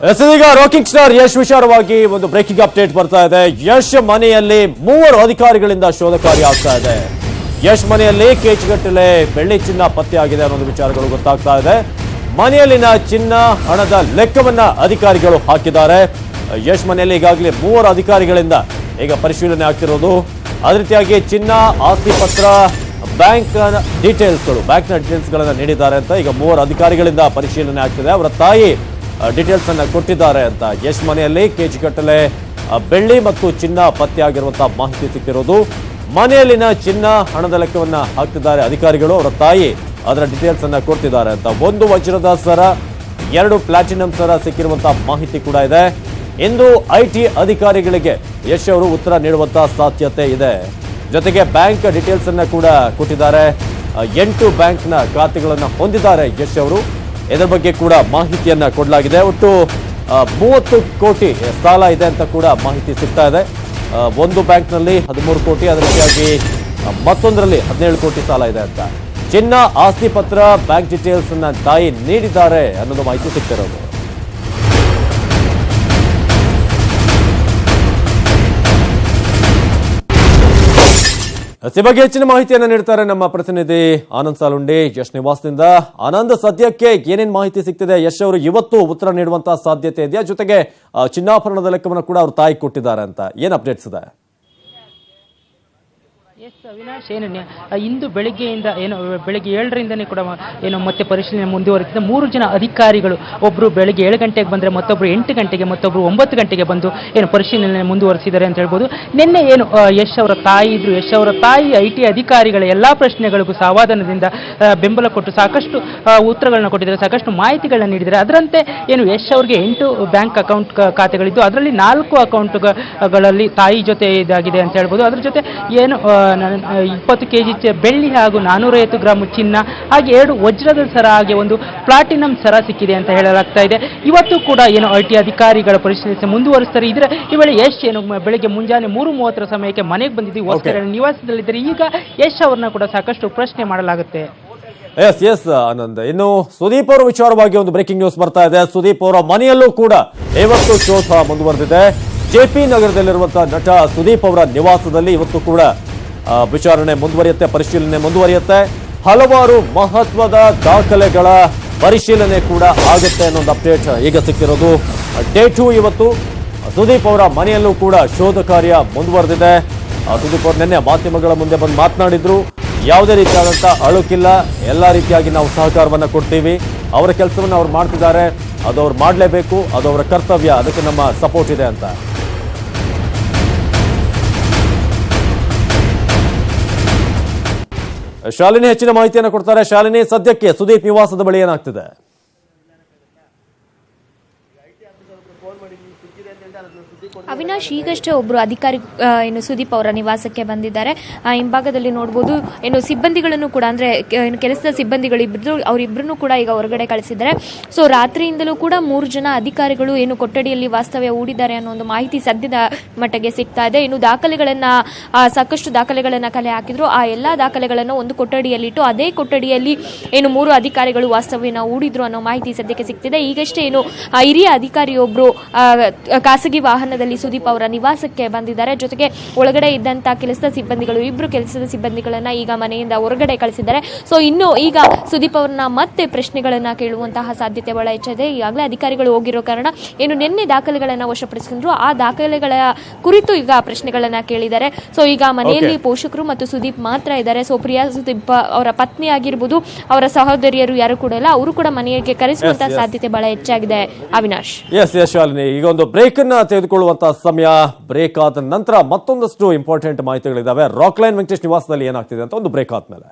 ಇದೀಗ rocking star Yash ವಿಚಾರವಾಗಿ ಒಂದು ಬ್ರೇಕಿಂಗ್ ಅಪ್ಡೇಟ್ ಬರ್ತಾ ಇದೆ. ಯಶ್ ಮನೆಯಲ್ಲಿ 3 ಅಧಿಕಾರಿಗಳಿಂದ ಶೋಧ ಕಾರ್ಯ ಆಗ್ತಾ ಇದೆ. ಯಶ್ ಮನೆಯಲ್ಲಿ ಕೇಜ್ಗಟ್ಟಲೆ ಬೆಳ್ಳಿ ಚಿನ್ನ ಪತ್ತೆಯಾಗಿದೆ ಅನ್ನೋ ವಿಚಾರಗಳು ಗೊತ್ತಾಗ್ತಾ ಇದೆ. ಮನೆಯಲ್ಲಿನ ಚಿನ್ನ ಹಣದ ಲೆಕ್ಕವನ್ನ ಅಧಿಕಾರಿಗಳು ಹಾಕಿದ್ದಾರೆ. ಯಶ್ ಮನೆಯಲ್ಲಿ ಈಗಾಗಲೇ 3 ಅಧಿಕಾರಿಗಳಿಂದ ಈಗ ಪರಿಶೀಲನೆ ಆಗ್ತಿರೋದು. ಅದೇ ರೀತಿಯಾಗಿ ಚಿನ್ನ, ಆಸ್ತಿ ಪತ್ರ, ಬ್ಯಾಂಕ್ನ ಡೀಟೇಲ್ಸ್ಗಳನ್ನ ನೀಡಿದ್ದಾರೆ ಅಂತ ಈಗ 3 ಅಧಿಕಾರಿಗಳಿಂದ ಪರಿಶೀಲನೆ ಆಗ್ತಿದೆ. ಅವರ ತಾಯಿ ಡೀಟೇಲ್ಸ್ ಅನ್ನ ಕೊಟ್ಟಿದ್ದಾರೆ ಅಂತ. ಯಶ್ ಮನೆಯಲ್ಲಿ ಕೇಜ್ಗಟ್ಟಲೆ ಬೆಳ್ಳಿ ಮತ್ತು ಚಿನ್ನ ಪತ್ತೆಯಾಗಿರುವಂತಹ ಮಾಹಿತಿ ಸಿಕ್ಕಿರೋದು. ಮನೆಯಲ್ಲಿನ ಚಿನ್ನ ಹಣದ ಲೆಕ್ಕವನ್ನ ಹಾಕ್ತಿದ್ದಾರೆ ಅಧಿಕಾರಿಗಳು. ಅವರ ತಾಯಿ ಅದರ ಡೀಟೇಲ್ಸ್ ಅನ್ನ ಕೊಡ್ತಿದ್ದಾರೆ ಅಂತ. 1 ವಜ್ರದ ಸರ, 2 ಪ್ಲಾಟಿನಂ ಸರ ಸಿಕ್ಕಿರುವಂತಹ ಮಾಹಿತಿ ಕೂಡ ಇದೆ. ಇಂದು ಐಟಿ ಅಧಿಕಾರಿಗಳಿಗೆ ಯಶ್ ಅವರು ಉತ್ತರ ನೀಡುವಂತಹ ಸಾಧ್ಯತೆ ಇದೆ. ಜೊತೆಗೆ ಬ್ಯಾಂಕ್ ಡೀಟೇಲ್ಸ್ ಅನ್ನ ಕೂಡ ಕೊಟ್ಟಿದ್ದಾರೆ. 8 ಬ್ಯಾಂಕ್ನ ಖಾತೆಗಳನ್ನು ಹೊಂದಿದ್ದಾರೆ ಯಶ್ ಅವರು. ಇದರ ಬಗ್ಗೆ ಕೂಡ ಮಾಹಿತಿಯನ್ನ ಕೊಡಲಾಗಿದೆ. ಒಟ್ಟು 30 ಕೋಟಿ ಸಾಲ ಇದೆ ಅಂತ ಕೂಡ ಮಾಹಿತಿ ಸಿಗ್ತಾ ಇದೆ. ಒಂದು ಬ್ಯಾಂಕ್ನಲ್ಲಿ 13 ಕೋಟಿ, ಅದೇ ರೀತಿಯಾಗಿ ಮತ್ತೊಂದರಲ್ಲಿ 17 ಕೋಟಿ ಸಾಲ ಇದೆ ಅಂತ. ಚಿನ್ನ, ಆಸ್ತಿ ಪತ್ರ, ಬ್ಯಾಂಕ್ ಡೀಟೇಲ್ಸ್ ಅನ್ನ ತಾಯಿ ನೀಡಿದ್ದಾರೆ ಅನ್ನೋದು ಮಾಹಿತಿ ಸಿಗ್ತಿರೋದು. ಈ ಬಗ್ಗೆ ಹೆಚ್ಚಿನ ಮಾಹಿತಿಯನ್ನು ನೀಡ್ತಾರೆ ನಮ್ಮ ಪ್ರತಿನಿಧಿ ಆನಂದ್ ಸಾಲುಂಡಿ ಯಶ್ ನಿವಾಸದಿಂದ. ಆನಂದ್, ಸದ್ಯಕ್ಕೆ ಏನೇನು ಮಾಹಿತಿ ಸಿಗ್ತಿದೆ? ಯಶ್ ಅವರು ಇವತ್ತು ಉತ್ತರ ನೀಡುವಂತಹ ಸಾಧ್ಯತೆ ಇದೆಯಾ? ಜೊತೆಗೆ ಚಿನ್ನಾಭರಣದ ಲೆಕ್ಕವನ್ನು ಕೂಡ ಅವ್ರ ತಾಯಿ ಕೊಟ್ಟಿದ್ದಾರೆ ಅಂತ. ಏನ್ ಅಪ್ಡೇಟ್ಸ್ ಇದೆ? ಎಸ್ ಅವಿನಾಶ್, ಇಂದು ಬೆಳಿಗ್ಗೆಯಿಂದ ಬೆಳಿಗ್ಗೆ 7ರಿಂದನೇ ಕೂಡ ಮತ್ತೆ ಪರಿಶೀಲನೆ ಮುಂದುವರೆದಿದೆ. 3 ಜನ ಅಧಿಕಾರಿಗಳು, ಒಬ್ಬರು ಬೆಳಿಗ್ಗೆ 7 ಗಂಟೆಗೆ ಬಂದರೆ ಮತ್ತೊಬ್ಬರು 8 ಗಂಟೆಗೆ, ಮತ್ತೊಬ್ಬರು 9 ಗಂಟೆಗೆ ಬಂದು ಪರಿಶೀಲನೆ ಮುಂದುವರೆಸಿದ್ದಾರೆ ಅಂತ ಹೇಳ್ಬೋದು. ನಿನ್ನೆ ಯಶ್ ಅವರ ತಾಯಿ ಇದ್ರು. ಯಶ್ ಅವರ ತಾಯಿ ಐಟಿ ಅಧಿಕಾರಿಗಳ ಎಲ್ಲಾ ಪ್ರಶ್ನೆಗಳಿಗೂ ಸಮಾಧಾನದಿಂದ ಬೆಂಬಲ ಕೊಟ್ಟು ಸಾಕಷ್ಟು ಉತ್ತರಗಳನ್ನ ಕೊಟ್ಟಿದ್ದಾರೆ, ಸಾಕಷ್ಟು ಮಾಹಿತಿಗಳನ್ನ ನೀಡಿದ್ದಾರೆ. ಅದರಂತೆ ಯಶ್ ಅವರಿಗೆ 8 ಬ್ಯಾಂಕ್ ಅಕೌಂಟ್ ಖಾತೆಗಳಿದ್ದು, ಅದರಲ್ಲಿ 4 ಅಕೌಂಟ್ಗಳಲ್ಲಿ ತಾಯಿ ಜೊತೆ ಇದಾಗಿದೆ ಅಂತ ಹೇಳ್ಬೋದು. ಅದ್ರ ಜೊತೆ 20 ಕೆಜಿ ಬೆಳ್ಳಿ ಹಾಗೂ 450 ಗ್ರಾಂ ಚಿನ್ನ, ಹಾಗೆ 2 ವಜ್ರದ ಸರ, ಹಾಗೆ 1 ಪ್ಲಾಟಿನಂ ಸರ ಸಿಕ್ಕಿದೆ ಅಂತ ಹೇಳಲಾಗ್ತಾ ಇದೆ. ಇವತ್ತು ಕೂಡ ಐಟಿ ಅಧಿಕಾರಿಗಳ ಪರಿಶೀಲನೆ ಮುಂದುವರಿಸ್ತಾರೆ. ಈ ವೇಳೆ ಯಶ್ ಬೆಳಗ್ಗೆ ಮುಂಜಾನೆ 3:30 ಸಮಯಕ್ಕೆ ಮನೆಗೆ ಬಂದಿದ್ದು, ನಿವಾಸದಲ್ಲಿದ್ದರೆ. ಈಗ ಯಶ್ ಅವರನ್ನ ಕೂಡ ಸಾಕಷ್ಟು ಪ್ರಶ್ನೆ ಮಾಡಲಾಗುತ್ತೆ. ಎಸ್ ಆನಂದ್, ಇನ್ನು ಸುದೀಪ್ ಅವರ ವಿಚಾರವಾಗಿ ಒಂದು ಬ್ರೇಕಿಂಗ್ ನ್ಯೂಸ್ ಬರ್ತಾ ಇದೆ. ಸುದೀಪ್ ಅವರ ಮನೆಯಲ್ಲೂ ಕೂಡ ಇವತ್ತು ಶೋಧ ಮುಂದುವರೆದಿದೆ. ಜೆಪಿ ನಗರದಲ್ಲಿರುವಂತಹ ನಟ ಸುದೀಪ್ ಅವರ ನಿವಾಸದಲ್ಲಿ ಇವತ್ತು ಕೂಡ ವಿಚಾರಣೆ ಮುಂದುವರಿಯುತ್ತೆ, ಪರಿಶೀಲನೆ ಮುಂದುವರಿಯುತ್ತೆ. ಹಲವಾರು ಮಹತ್ವದ ದಾಖಲೆಗಳ ಪರಿಶೀಲನೆ ಕೂಡ ಆಗುತ್ತೆ ಅನ್ನೋ ಅಪ್ಡೇಟ್ ಈಗ ಸಿಕ್ಕಿರೋದು. ಡೇ 2 ಇವತ್ತು ಸುದೀಪ್ ಅವರ ಮನೆಯಲ್ಲೂ ಕೂಡ ಶೋಧ ಕಾರ್ಯ ಮುಂದುವರೆದಿದೆ. ಸುದೀಪ್ ಅವರು ನಿನ್ನೆ ಮಾಧ್ಯಮಗಳ ಮುಂದೆ ಬಂದು ಮಾತನಾಡಿದ್ರು. ಯಾವುದೇ ರೀತಿಯಾದಂಥ ಅಳುಕಿಲ್ಲ, ಎಲ್ಲ ರೀತಿಯಾಗಿ ನಾವು ಸಹಕಾರವನ್ನು ಕೊಡ್ತೀವಿ. ಅವರ ಕೆಲಸವನ್ನು ಅವ್ರು ಮಾಡ್ತಿದ್ದಾರೆ, ಅದು ಅವ್ರು ಮಾಡಲೇಬೇಕು, ಅದು ಅವರ ಕರ್ತವ್ಯ, ಅದಕ್ಕೆ ನಮ್ಮ ಸಪೋರ್ಟ್ ಇದೆ ಅಂತ. ಶಾಲಿನಿ ಹೆಚ್ಚಿನ ಮಾಹಿತಿಯನ್ನು ಕೊಡ್ತಾರೆ. ಶಾಲಿನಿ, ಸದ್ಯಕ್ಕೆ ಸುದೀಪ್ ನಿವಾಸದ ಬಳಿ ಏನಾಗ್ತಿದೆ? ಅವಿನಾಶ್, ಈಗಷ್ಟೇ ಒಬ್ಬರು ಅಧಿಕಾರಿ ಸುದೀಪ್ ಅವರ ನಿವಾಸಕ್ಕೆ ಬಂದಿದ್ದಾರೆ. ಹಿಂಭಾಗದಲ್ಲಿ ನೋಡಬಹುದು ಸಿಬ್ಬಂದಿಗಳನ್ನು ಕೂಡ, ಅಂದ್ರೆ ಕೆಲಸದ ಸಿಬ್ಬಂದಿಗಳಿದ್ರು, ಅವರಿಬ್ಬರನ್ನು ಕೂಡ ಈಗ ಹೊರಗಡೆ ಕಳಿಸಿದ್ದಾರೆ. ಸೊ ರಾತ್ರಿಯಿಂದಲೂ ಕೂಡ 3 ಜನ ಅಧಿಕಾರಿಗಳು ಕೊಠಡಿಯಲ್ಲಿ ವಾಸ್ತವ್ಯ ಹೂಡಿದ್ದಾರೆ ಅನ್ನೋ ಒಂದು ಮಾಹಿತಿ ಸದ್ಯದ ಮಟ್ಟಿಗೆ ಸಿಗ್ತಾ ಇದೆ. ಸಾಕಷ್ಟು ದಾಖಲೆಗಳನ್ನ ಕಲೆ ಹಾಕಿದ್ರು. ಆ ಎಲ್ಲಾ ದಾಖಲೆಗಳನ್ನು ಒಂದು ಕೊಠಡಿಯಲ್ಲಿಟ್ಟು, ಅದೇ ಕೊಠಡಿಯಲ್ಲಿ 3 ಅಧಿಕಾರಿಗಳು ವಾಸ್ತವ್ಯನ ಹೂಡಿದ್ರು ಅನ್ನೋ ಮಾಹಿತಿ ಸದ್ಯಕ್ಕೆ ಸಿಗ್ತಿದೆ. ಈಗಷ್ಟೇ ಹಿರಿಯ ಅಧಿಕಾರಿಯೊಬ್ರು ಖಾಸಗಿ ವಾಹನದಲ್ಲಿ ಸುದೀಪ್ ಅವರ ನಿವಾಸಕ್ಕೆ ಬಂದಿದ್ದಾರೆ. ಜೊತೆಗೆ ಒಳಗಡೆ ಇದ್ದಂತ ಕೆಲಸದ ಸಿಬ್ಬಂದಿಗಳು, 2 ಕೆಲಸದ ಸಿಬ್ಬಂದಿಗಳನ್ನ ಈಗ ಮನೆಯಿಂದ ಹೊರಗಡೆ ಕಳಿಸಿದ್ದಾರೆ. ಸೊ ಈಗ ಸುದೀಪ್ ಅವರನ್ನ ಮತ್ತೆ ಪ್ರಶ್ನೆಗಳನ್ನ ಕೇಳುವಂತಹ ಸಾಧ್ಯತೆ ಬಹಳ ಹೆಚ್ಚಿದೆ. ಈಗಾಗಲೇ ಅಧಿಕಾರಿಗಳು ಹೋಗಿರೋ ಕಾರಣ ನಿನ್ನೆ ದಾಖಲೆಗಳನ್ನ ವಶಪಡಿಸಿದ್ರು. ಆ ದಾಖಲೆಗಳ ಕುರಿತು ಈಗ ಪ್ರಶ್ನೆಗಳನ್ನ ಕೇಳಿದ್ದಾರೆ. ಸೊ ಈಗ ಮನೆಯಲ್ಲಿ ಪೋಷಕರು ಮತ್ತು ಸುದೀಪ್ ಮಾತ್ರ ಇದ್ದಾರೆ. ಸೊ ಪ್ರಿಯಾ ಸುದೀಪ್ ಅವರ ಪತ್ನಿ ಆಗಿರ್ಬೋದು, ಅವರ ಸಹೋದರಿಯರು ಯಾರು ಕೂಡ ಇಲ್ಲ, ಅವರು ಕೂಡ ಮನೆಗೆ ಕರೆಸುವಂತಹ ಸಾಧ್ಯತೆ ಬಹಳ ಹೆಚ್ಚಾಗಿದೆ. ಅವಿನಾಶ್, ಈಗ ಒಂದು ಬ್ರೇಕ್ ಅನ್ನ ತೆಗೆದುಕೊಳ್ಳುವಂತಹ ಸಮಯ. ಬ್ರೇಕ್ ಆದ ನಂತರ ಮತ್ತೊಂದಷ್ಟು ಇಂಪಾರ್ಟೆಂಟ್ ಮಾಹಿತಿಗಳಿದ್ದಾವೆ. ರಾಕ್ಲೈನ್ ವೆಂಕಟೇಶ್ ನಿವಾಸದಲ್ಲಿ ಏನಾಗ್ತಿದೆ ಅಂತ ಒಂದು ಬ್ರೇಕ್ ಆದ್ಮೇಲೆ